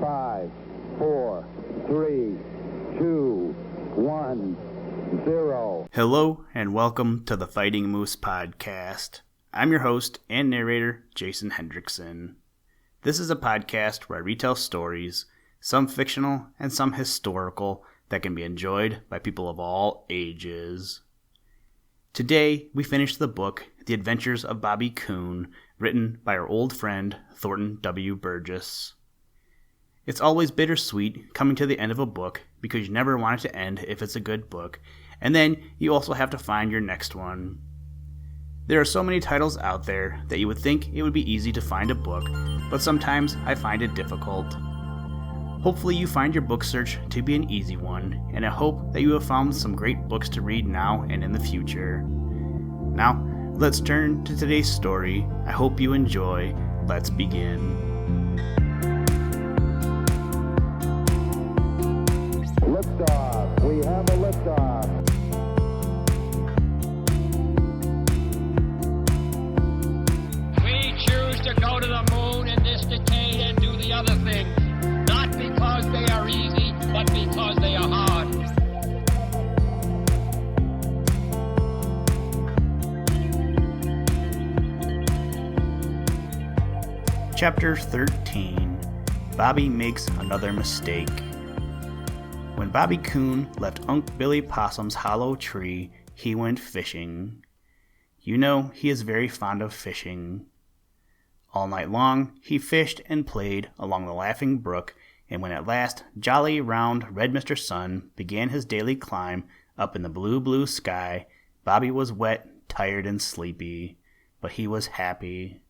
5, 4, 3, 2, 1, 0. Hello and welcome to the Fighting Moose Podcast. I'm your host and narrator, Jason Hendrickson. This is a podcast where I retell stories, some fictional and some historical, that can be enjoyed by people of all ages. Today, we finish the book, The Adventures of Bobby Coon, written by our old friend, Thornton W. Burgess. It's always bittersweet coming to the end of a book because you never want it to end if it's a good book, and then you also have to find your next one. There are so many titles out there that you would think it would be easy to find a book, but sometimes I find it difficult. Hopefully you find your book search to be an easy one, and I hope that you have found some great books to read now and in the future. Now, let's turn to today's story. I hope you enjoy. Let's begin. Liftoff. We have a liftoff. We choose to go to the moon in this decade and do the other things, not because they are easy, but because they are hard. Chapter 13. Bobby Makes Another Mistake. When Bobby Coon left Unc' Billy Possum's hollow tree, he went fishing. You know he is very fond of fishing. All night long he fished and played along the Laughing Brook, and when at last jolly, round, red Mr. Sun began his daily climb up in the blue, blue sky, Bobby was wet, tired, and sleepy, but he was happy.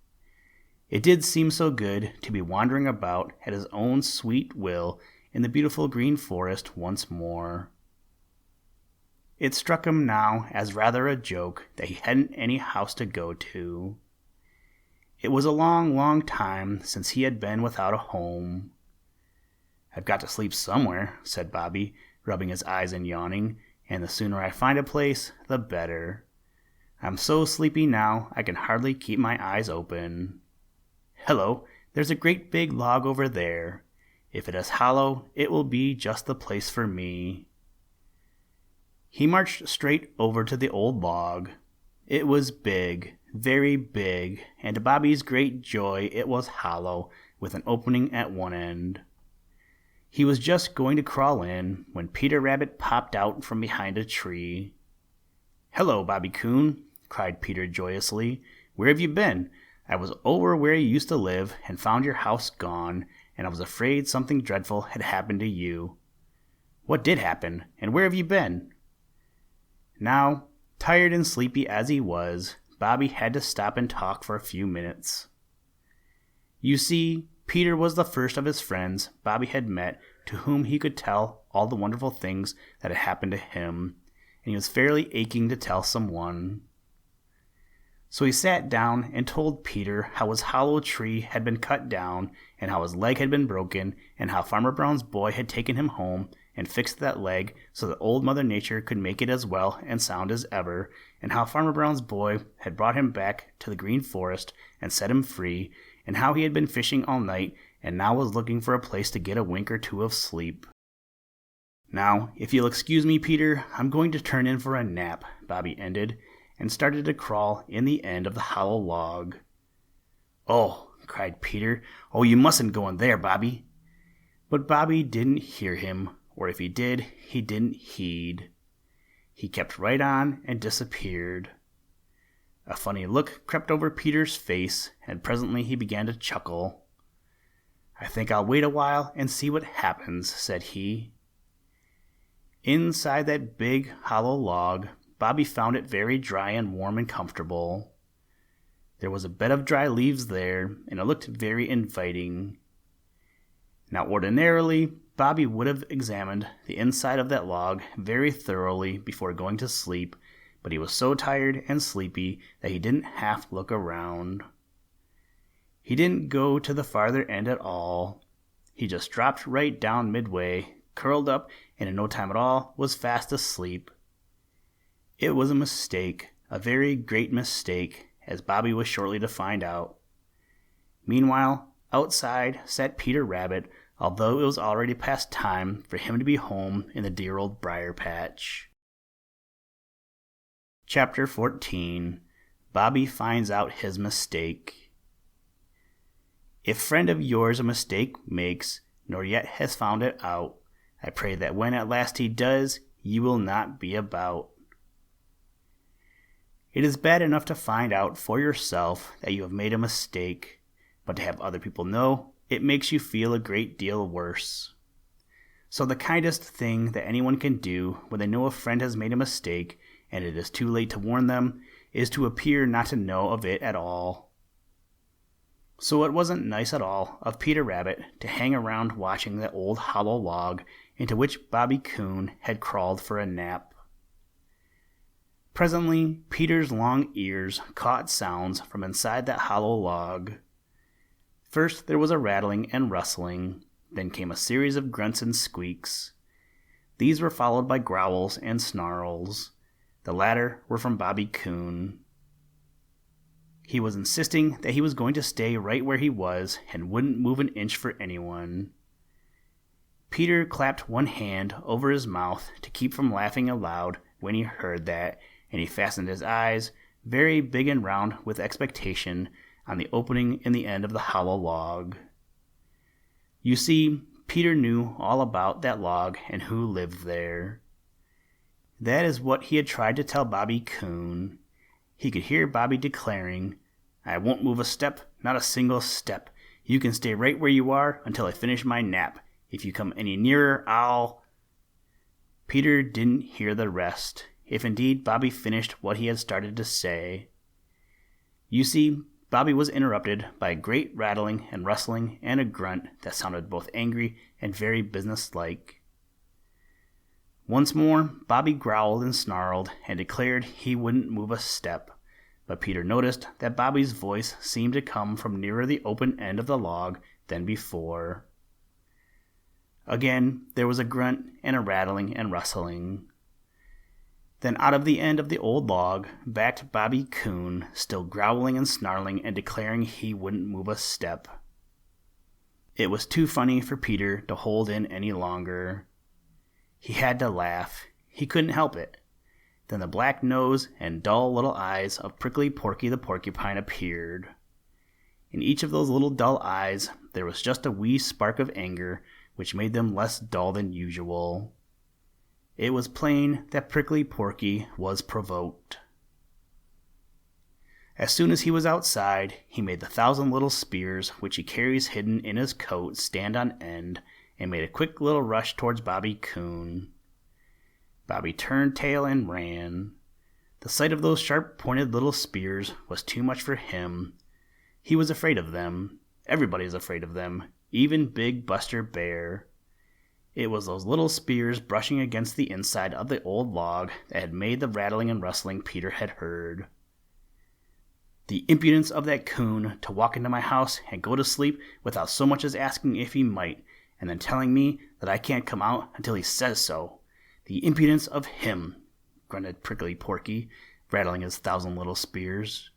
It did seem so good to be wandering about at his own sweet will in the beautiful green forest once more. It struck him now as rather a joke that he hadn't any house to go to. It was a long, long time since he had been without a home. "I've got to sleep somewhere," said Bobby, rubbing his eyes and yawning, "and the sooner I find a place, the better. I'm so sleepy now I can hardly keep my eyes open. Hello, there's a great big log over there. If it is hollow, it will be just the place for me." He marched straight over to the old log. It was big, very big, and to Bobby's great joy it was hollow, with an opening at one end. He was just going to crawl in when Peter Rabbit popped out from behind a tree. "Hello, Bobby Coon," cried Peter joyously. "Where have you been? I was over where you used to live and found your house gone, and I was afraid something dreadful had happened to you." "What did happen, and where have you been?" Now, tired and sleepy as he was, Bobby had to stop and talk for a few minutes. You see, Peter was the first of his friends Bobby had met to whom he could tell all the wonderful things that had happened to him, and he was fairly aching to tell someone. So he sat down and told Peter how his hollow tree had been cut down, and how his leg had been broken, and how Farmer Brown's boy had taken him home and fixed that leg so that old Mother Nature could make it as well and sound as ever, and how Farmer Brown's boy had brought him back to the Green Forest and set him free, and how he had been fishing all night and now was looking for a place to get a wink or two of sleep. "Now, if you'll excuse me, Peter, I'm going to turn in for a nap," Bobby ended, and started to crawl in the end of the hollow log. "Oh," cried Peter, "oh, you mustn't go in there, Bobby." But Bobby didn't hear him, or if he did, he didn't heed. He kept right on and disappeared. A funny look crept over Peter's face, and presently he began to chuckle. "I think I'll wait a while and see what happens," said he. Inside that big hollow log, Bobby found it very dry and warm and comfortable. There was a bed of dry leaves there, and it looked very inviting. Now, ordinarily, Bobby would have examined the inside of that log very thoroughly before going to sleep, but he was so tired and sleepy that he didn't half look around. He didn't go to the farther end at all. He just dropped right down midway, curled up, and in no time at all was fast asleep. It was a mistake, a very great mistake, as Bobby was shortly to find out. Meanwhile, outside sat Peter Rabbit, although it was already past time for him to be home in the dear old briar patch. Chapter 14. Bobby finds out his mistake. If friend of yours a mistake makes, nor yet has found it out, I pray that when at last he does, ye will not be about. It is bad enough to find out for yourself that you have made a mistake, but to have other people know, it makes you feel a great deal worse. So the kindest thing that anyone can do when they know a friend has made a mistake and it is too late to warn them is to appear not to know of it at all. So it wasn't nice at all of Peter Rabbit to hang around watching the old hollow log into which Bobby Coon had crawled for a nap. Presently, Peter's long ears caught sounds from inside that hollow log. First there was a rattling and rustling, then came a series of grunts and squeaks. These were followed by growls and snarls. The latter were from Bobby Coon. He was insisting that he was going to stay right where he was and wouldn't move an inch for anyone. Peter clapped one hand over his mouth to keep from laughing aloud when he heard that, and he fastened his eyes, very big and round with expectation, on the opening in the end of the hollow log. You see, Peter knew all about that log and who lived there. That is what he had tried to tell Bobby Coon. He could hear Bobby declaring, "I won't move a step, not a single step. You can stay right where you are until I finish my nap. If you come any nearer, I'll—" Peter didn't hear the rest, if indeed Bobby finished what he had started to say. You see, Bobby was interrupted by a great rattling and rustling and a grunt that sounded both angry and very businesslike. Once more, Bobby growled and snarled and declared he wouldn't move a step, but Peter noticed that Bobby's voice seemed to come from nearer the open end of the log than before. Again, there was a grunt and a rattling and rustling. Then out of the end of the old log backed Bobby Coon, still growling and snarling and declaring he wouldn't move a step. It was too funny for Peter to hold in any longer. He had to laugh. He couldn't help it. Then the black nose and dull little eyes of Prickly Porky the Porcupine appeared. In each of those little dull eyes there was just a wee spark of anger which made them less dull than usual. It was plain that Prickly Porky was provoked. As soon as he was outside, he made the 1,000 little spears which he carries hidden in his coat stand on end, and made a quick little rush towards Bobby Coon. Bobby turned tail and ran. The sight of those sharp-pointed little spears was too much for him. He was afraid of them. Everybody is afraid of them, even big Buster Bear. It was those little spears brushing against the inside of the old log that had made the rattling and rustling Peter had heard. The impudence of that coon to walk into my house and go to sleep without so much as asking if he might, and then telling me that I can't come out until he says so. The impudence of him, grunted Prickly Porky, rattling his 1,000 little spears.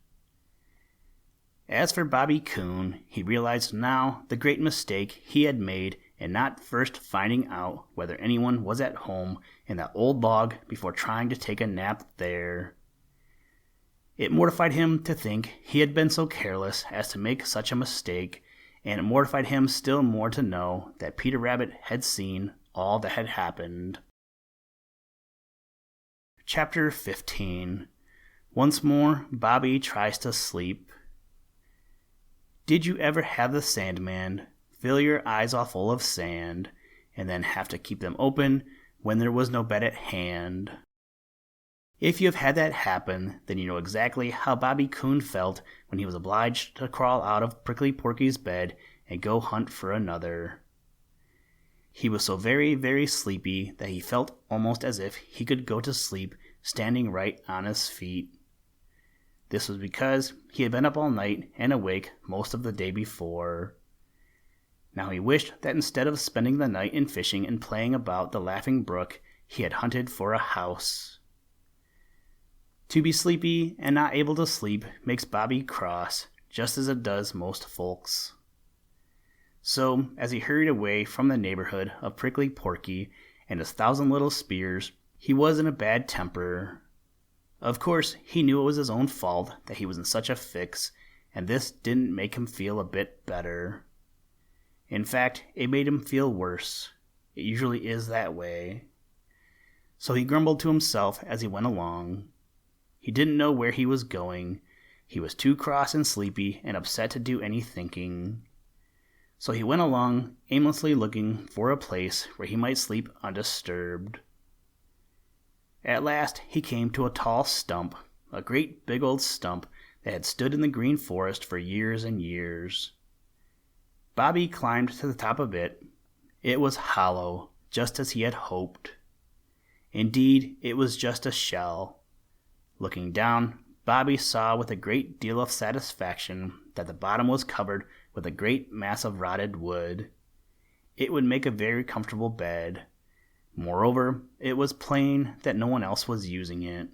As for Bobby Coon, he realized now the great mistake he had made in not first finding out whether anyone was at home in that old log before trying to take a nap there. It mortified him to think he had been so careless as to make such a mistake, and it mortified him still more to know that Peter Rabbit had seen all that had happened. Chapter 15. Once more, Bobby tries to sleep. Did you ever have the Sandman fill your eyes all full of sand, and then have to keep them open when there was no bed at hand? If you have had that happen, then you know exactly how Bobby Coon felt when he was obliged to crawl out of Prickly Porky's bed and go hunt for another. He was so very, very sleepy that he felt almost as if he could go to sleep standing right on his feet. This was because he had been up all night and awake most of the day before. Now he wished that instead of spending the night in fishing and playing about the Laughing Brook, he had hunted for a house. To be sleepy and not able to sleep makes Bobby cross, just as it does most folks. So, as he hurried away from the neighborhood of Prickly Porky and his 1,000 little spears, he was in a bad temper. Of course, he knew it was his own fault that he was in such a fix, and this didn't make him feel a bit better. In fact, it made him feel worse. It usually is that way. So he grumbled to himself as he went along. He didn't know where he was going. He was too cross and sleepy and upset to do any thinking. So he went along, aimlessly looking for a place where he might sleep undisturbed. At last he came to a tall stump, a great big old stump that had stood in the green forest for years and years. Bobby climbed to the top of it. It was hollow, just as he had hoped. Indeed, it was just a shell. Looking down, Bobby saw with a great deal of satisfaction that the bottom was covered with a great mass of rotted wood. It would make a very comfortable bed. Moreover, it was plain that no one else was using it.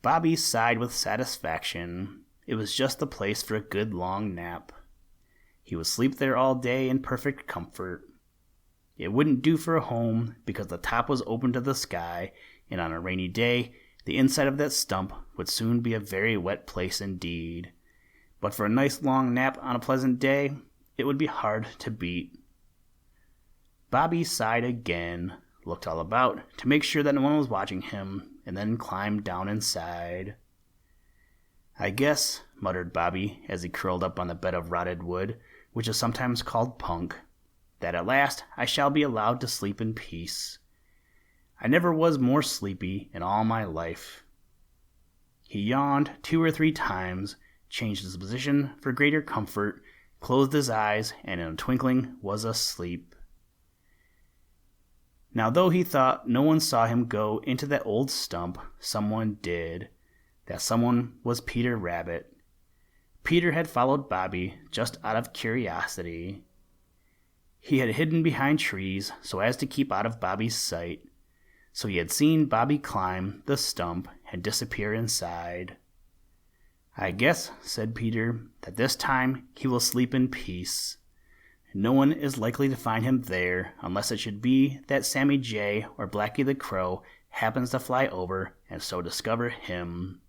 Bobby sighed with satisfaction. It was just the place for a good long nap. He would sleep there all day in perfect comfort. It wouldn't do for a home because the top was open to the sky, and on a rainy day, the inside of that stump would soon be a very wet place indeed. But for a nice long nap on a pleasant day, it would be hard to beat. Bobby sighed again, looked all about to make sure that no one was watching him, and then climbed down inside. "I guess," muttered Bobby as he curled up on the bed of rotted wood, which is sometimes called punk, "that at last I shall be allowed to sleep in peace. I never was more sleepy in all my life." He yawned 2 or 3 times, changed his position for greater comfort, closed his eyes, and in a twinkling was asleep. Now, though he thought no one saw him go into that old stump, someone did. That someone was Peter Rabbit. Peter had followed Bobby just out of curiosity. He had hidden behind trees so as to keep out of Bobby's sight. So he had seen Bobby climb the stump and disappear inside. "I guess," said Peter, "that this time he will sleep in peace. No one is likely to find him there unless it should be that Sammy Jay or Blacky the Crow happens to fly over and so discover him.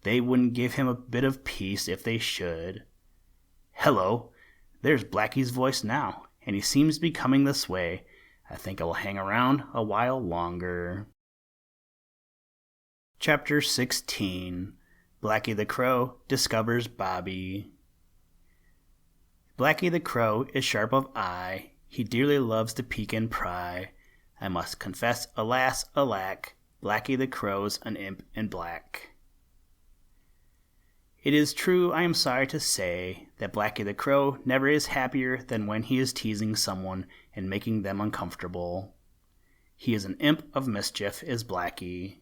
They wouldn't give him a bit of peace if they should. Hello, there's Blacky's voice now, and he seems to be coming this way. I think I will hang around a while longer." Chapter 16. Blacky the Crow discovers Bobby. Blacky the Crow is sharp of eye. He dearly loves to peek and pry. I must confess, alas, alack, Blacky the Crow's an imp in black. It is true, I am sorry to say, that Blacky the Crow never is happier than when he is teasing someone and making them uncomfortable. He is an imp of mischief, is Blacky.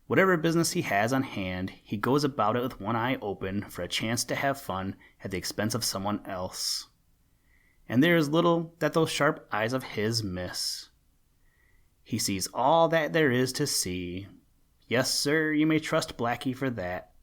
Whatever business he has on hand, he goes about it with one eye open for a chance to have fun at the expense of someone else. And there is little that those sharp eyes of his miss. He sees all that there is to see. Yes, sir, you may trust Blacky for that.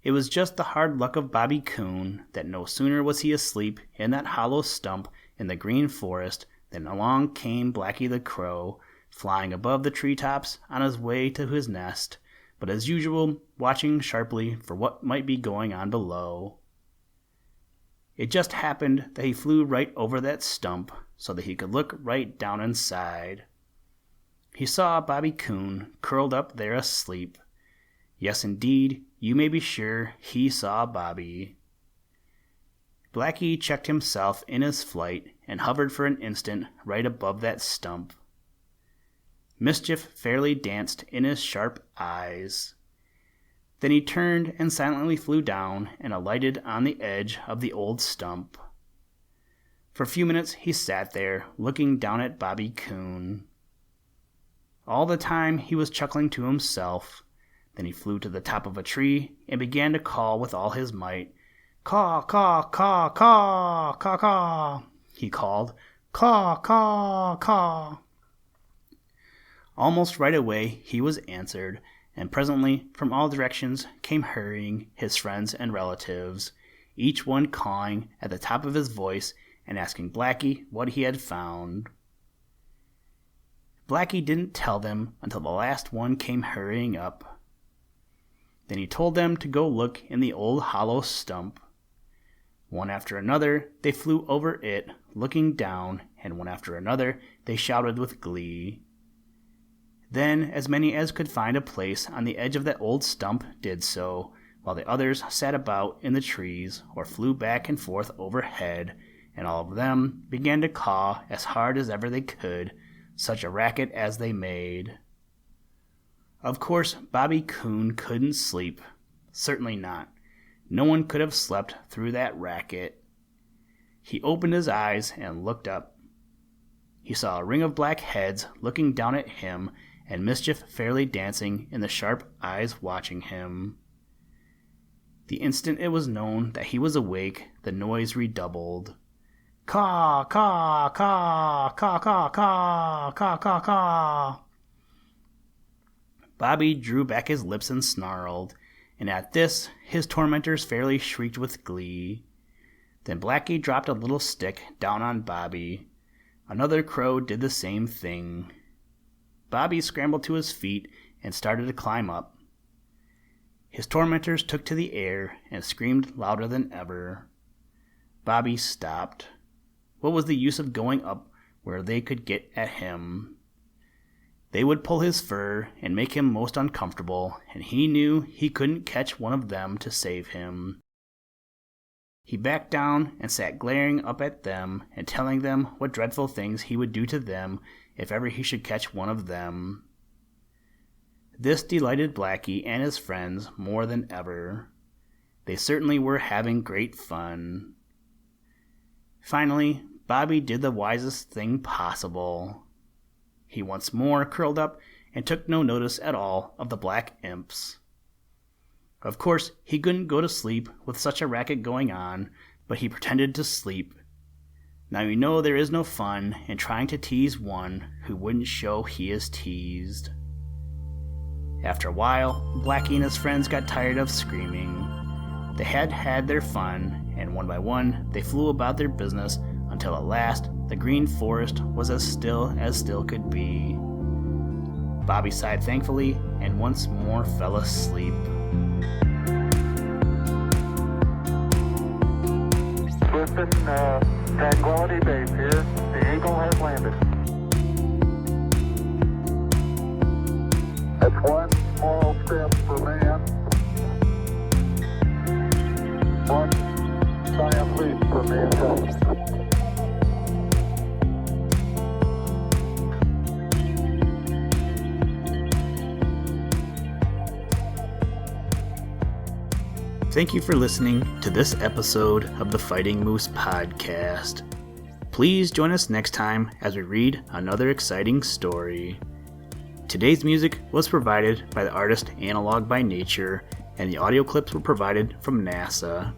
It was just the hard luck of Bobby Coon that no sooner was he asleep in that hollow stump in the Green Forest than along came Blacky the Crow, flying above the treetops on his way to his nest, but as usual watching sharply for what might be going on below. It just happened that he flew right over that stump so that he could look right down inside. He saw Bobby Coon curled up there asleep. Yes, indeed, you may be sure he saw Bobby. Blacky checked himself in his flight and hovered for an instant right above that stump. Mischief fairly danced in his sharp eyes. Then he turned and silently flew down and alighted on the edge of the old stump. For a few minutes he sat there, looking down at Bobby Coon. All the time he was chuckling to himself. Then he flew to the top of a tree and began to call with all his might. "Caw, caw, caw, caw, caw, caw," he called. "Caw, caw, caw." Almost right away he was answered, and presently from all directions came hurrying his friends and relatives. each one cawing at the top of his voice and asking Blackie what he had found. Blackie didn't tell them until the last one came hurrying up. Then he told them to go look in the old hollow stump. One after another, they flew over it, looking down, and one after another, they shouted with glee. Then, as many as could find a place on the edge of that old stump did so, while the others sat about in the trees or flew back and forth overhead, and all of them began to caw as hard as ever they could, such a racket as they made. Of course, Bobby Coon couldn't sleep. Certainly not. No one could have slept through that racket. He opened his eyes and looked up. He saw a ring of black heads looking down at him, and mischief fairly dancing in the sharp eyes watching him. The instant it was known that he was awake, the noise redoubled. Caw, caw, caw, caw, caw, caw, caw, caw, caw. Bobby drew back his lips and snarled, and at this his tormentors fairly shrieked with glee. Then Blackie dropped a little stick down on Bobby. Another crow did the same thing. Bobby scrambled to his feet and started to climb up. His tormentors took to the air and screamed louder than ever. Bobby stopped. What was the use of going up where they could get at him? They would pull his fur and make him most uncomfortable, and he knew he couldn't catch one of them to save him. He backed down and sat glaring up at them and telling them what dreadful things he would do to them if ever he should catch one of them. This delighted Blackie and his friends more than ever. They certainly were having great fun. Finally, Bobby did the wisest thing possible. He once more curled up and took no notice at all of the black imps. Of course, he couldn't go to sleep with such a racket going on, but he pretended to sleep. Now you know there is no fun in trying to tease one who wouldn't show he is teased. After a while, Blackie and his friends got tired of screaming. They had had their fun, and one by one they flew about their business until at last the green forest was as still could be. Bobby sighed thankfully and once more fell asleep. Listen, Tranquility Base here. The Eagle has landed. That's one small step for man, one giant leap for mankind. Thank you for listening to this episode of the Fighting Moose Podcast. Please join us next time as we read another exciting story. Today's music was provided by the artist Analog by Nature, and the audio clips were provided from NASA.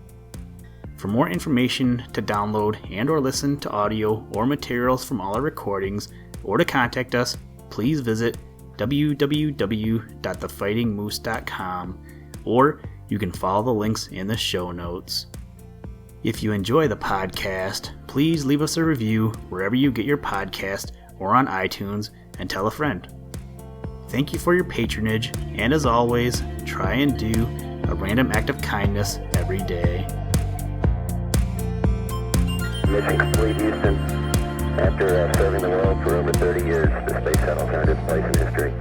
For more information to download and or listen to audio or materials from all our recordings, or to contact us, please visit www.thefightingmoose.com, or you can follow the links in the show notes. If you enjoy the podcast, please leave us a review wherever you get your podcast or on iTunes, and tell a friend. Thank you for your patronage, and as always, try and do a random act of kindness every day. Mission complete, Houston. After serving the world for over 30 years, the space shuttle earned its place in history.